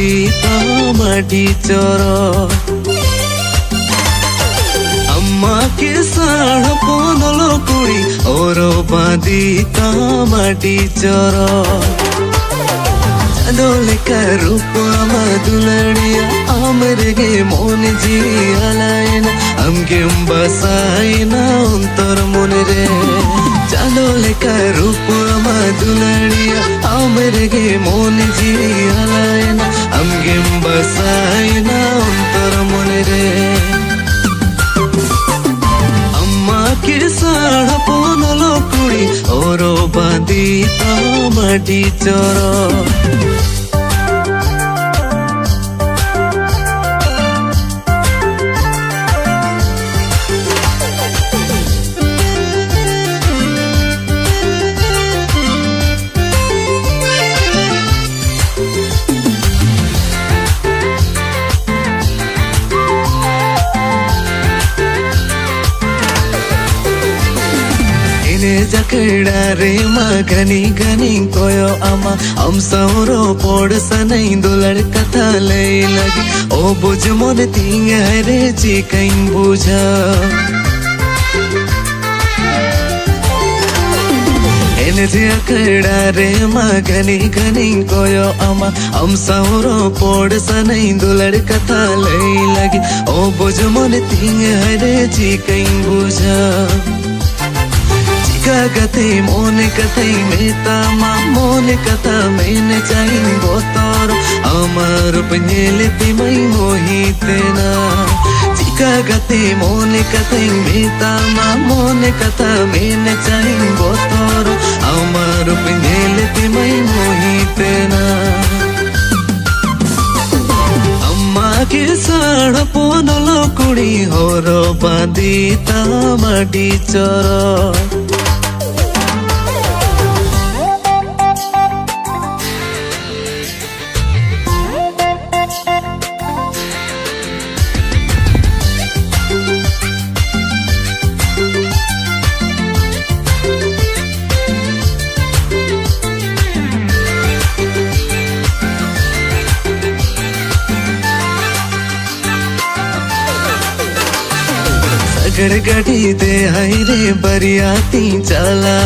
माटी चोर अम्मा के साढ़ पोनलो कुड़ी और बादी माटी चोर चांदोले का रूप अम्मा दुलड़िया आमरेगे मोन जी अलायना हमके बसाइना अंतर मन रे चांदोले का रूप अम्मा दुलड़िया आमरेगे मोन जी अलायना हमके बसाइना अंतर मन रे अम्मा के साढ़ पोनलो कुड़ी और बादी माटी चोर जकड़ा रे मगनी गनी कोयो अमा हम सौरो पोड़ सनई दुलड़ कथा ले लगी ओ बुझ मोन तींग रे जी कहीं बुझा एने जकड़ा रे मगनी गनी कोयो अमा हम सौरो पोड़ सनई दुलड़ कथा ले लगी ओ बुझ मोन तींग रे जी कहीं बुझा कथे मोन कथे मेता मा मोन कथा मैंने चाहिए बोतोर अमर पनेले तिमई मोहितेना चिका कथे मोन कथे मेता मा मोन कथा मैंने चाहिए बोतोर अमर पनेले तिमई मोहितेना अम्मा के साढ़ पोनलो कुड़ी होरो बादी माटी चोर गड़गड़ी दे हई रे बरियाती चला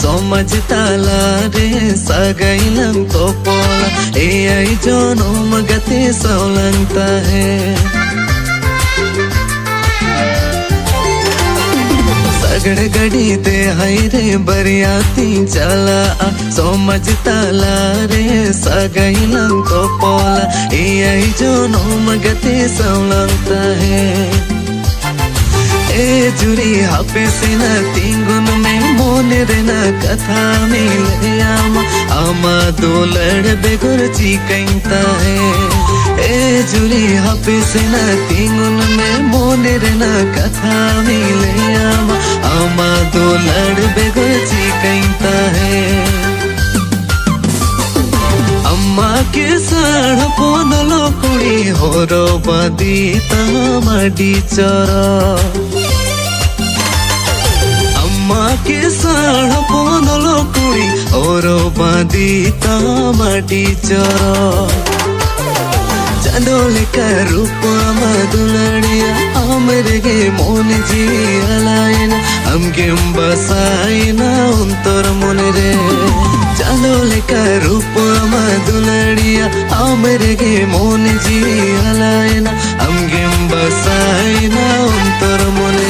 समझ ताला रे सगैलम तो पोला ए आई जोनो मगते सौलंगता है गड़गड़ी दे हई रे बरियाती चला समझ ताला रे सगैलम तो पोला ए आई जोनो मगते सौलंगता है ए जुरी हापे सेना तींगुन में मोन रेना कथा मिले आमा दोलड़ बेगुर ची कहता है ए जुरी हापे सेना तींगुन में मोन रेना कथा मिले आमा दोलड़ बेगुर ची कहता है अम्मा के साढ़ पोनलो कुड़ी होरो बादी माटी चोरा अम्मा के साढ़ पोनलो कुड़ी और बादी माटी चोरा चांदोले का रूप अम्मा दुलड़िया आमरेगे मोन जी अलायना हमके बसाइना अंतर मन रे चांदोले का रूप अम्मा दुलड़िया आमरेगे मोन जी अलायना हमके बसाइना अंतर मन